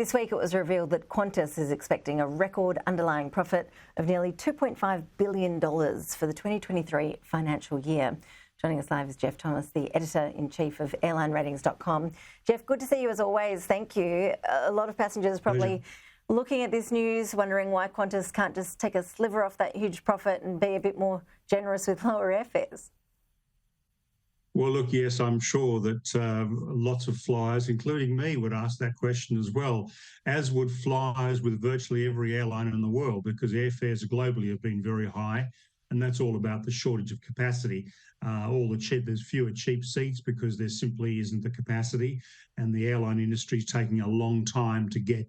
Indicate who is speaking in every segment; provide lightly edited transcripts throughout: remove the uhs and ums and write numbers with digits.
Speaker 1: This week it was revealed that Qantas is expecting a record underlying profit of nearly $2.5 billion for the 2023 financial year. Joining us live is Geoff Thomas, the Editor-in-Chief of airlineratings.com. Geoff, good to see you as always. Thank you. A lot of passengers probably looking at this news, wondering why Qantas can't just take a sliver off that huge profit and be a bit more generous with lower airfares.
Speaker 2: Well, look, yes, I'm sure that lots of flyers, including me, would ask that question as well, as would flyers with virtually every airline in the world, because airfares globally have been very high, and that's all about the shortage of capacity. There's fewer cheap seats because there simply isn't the capacity, and the airline industry is taking a long time to get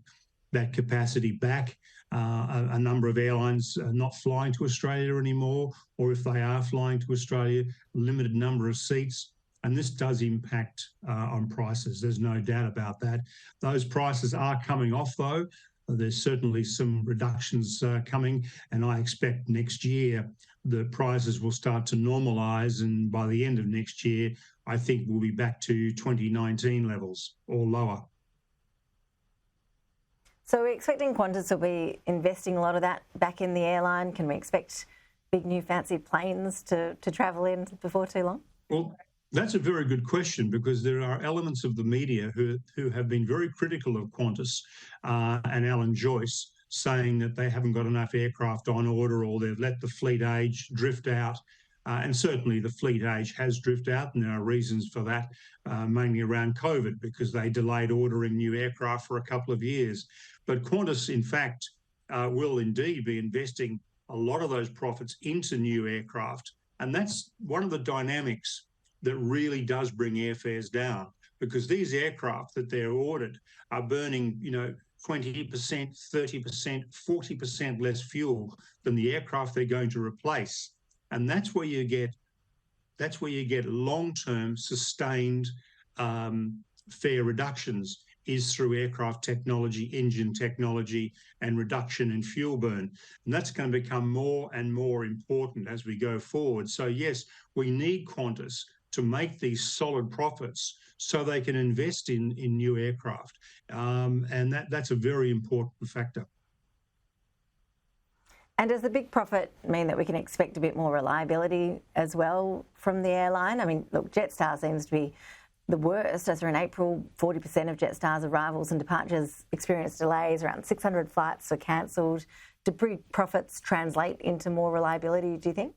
Speaker 2: that capacity back. A number of airlines are not flying to Australia anymore, or if they are flying to Australia, limited number of seats. And this does impact on prices. There's no doubt about that. Those prices are coming off, though. There's certainly some reductions coming, and I expect next year the prices will start to normalise, and by the end of next year, I think we'll be back to 2019 levels or lower.
Speaker 1: So we're expecting Qantas will be investing a lot of that back in the airline. Can we expect big new fancy planes to travel in before too long?
Speaker 2: Well, that's a very good question, because there are elements of the media who have been very critical of Qantas and Alan Joyce, saying that they haven't got enough aircraft on order, or they've let the fleet age drift out. And certainly the fleet age has drifted out, and there are reasons for that, mainly around COVID, because they delayed ordering new aircraft for a couple of years. But Qantas, in fact, will indeed be investing a lot of those profits into new aircraft. And that's one of the dynamics that really does bring airfares down, because these aircraft that they're ordered are burning, 20%, 30%, 40% less fuel than the aircraft they're going to replace. And that's where you get long-term sustained fare reductions, is through aircraft technology, engine technology, and reduction in fuel burn. And that's going to become more and more important as we go forward. So yes, we need Qantas to make these solid profits so they can invest in new aircraft. And that's a very important factor.
Speaker 1: And does the big profit mean that we can expect a bit more reliability as well from the airline? I mean, look, Jetstar seems to be the worst. As in April, 40% of Jetstar's arrivals and departures experienced delays. Around 600 flights were cancelled. Do big profits translate into more reliability, do you think?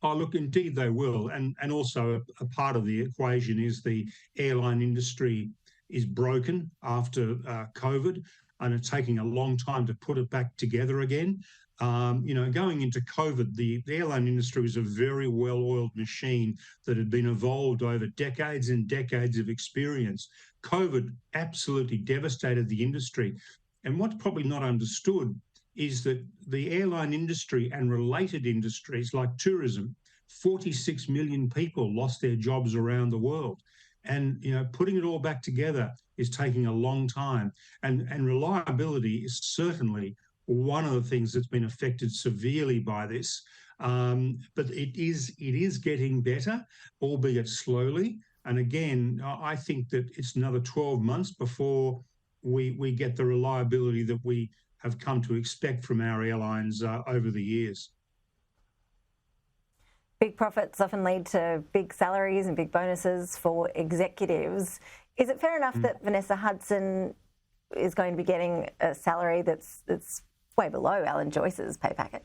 Speaker 2: Oh, look, indeed they will. And also a part of the equation is the airline industry is broken after COVID, and it's taking a long time to put it back together again. Going into COVID, the airline industry was a very well-oiled machine that had been evolved over decades and decades of experience. COVID absolutely devastated the industry. And what's probably not understood is that the airline industry and related industries like tourism, 46 million people lost their jobs around the world. And, putting it all back together is taking a long time. And reliability is certainly one of the things that's been affected severely by this. But it is getting better, albeit slowly. And again, I think that it's another 12 months before we get the reliability that we have come to expect from our airlines over the years.
Speaker 1: Big profits often lead to big salaries and big bonuses for executives. Is it fair enough that Vanessa Hudson is going to be getting a salary that's way below Alan Joyce's pay packet?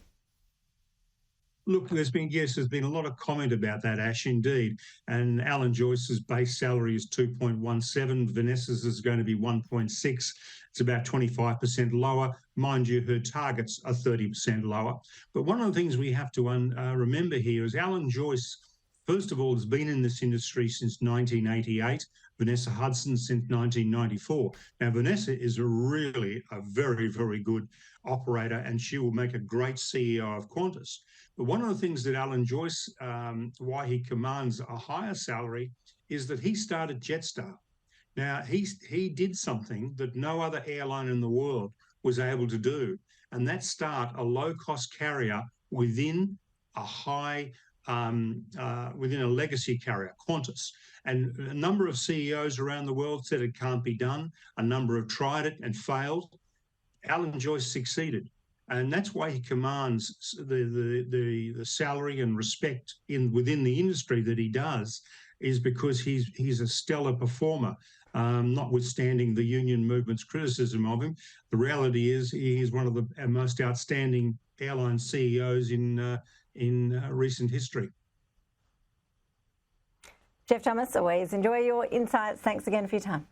Speaker 2: Look, there's been a lot of comment about that, Ash, indeed. And Alan Joyce's base salary is 2.17. Vanessa's is going to be 1.6. It's about 25% lower. Mind you, her targets are 30% lower. But one of the things we have to remember here is Alan Joyce, first of all, has been in this industry since 1988. Vanessa Hudson since 1994. Now, Vanessa is really a very, very good operator, and she will make a great CEO of Qantas. But one of the things that Alan Joyce, why he commands a higher salary, is that he started Jetstar. Now, he did something that no other airline in the world was able to do, and that's start a low-cost carrier within a high within a legacy carrier, Qantas. And a number of CEOs around the world said it can't be done. A number have tried it and failed. Alan Joyce succeeded. And that's why he commands the salary and respect within the industry that he does, is because he's a stellar performer. Notwithstanding the union movement's criticism of him, the reality is he is one of the most outstanding airline CEOs in recent history.
Speaker 1: Geoff Thomas, always enjoy your insights. Thanks again for your time.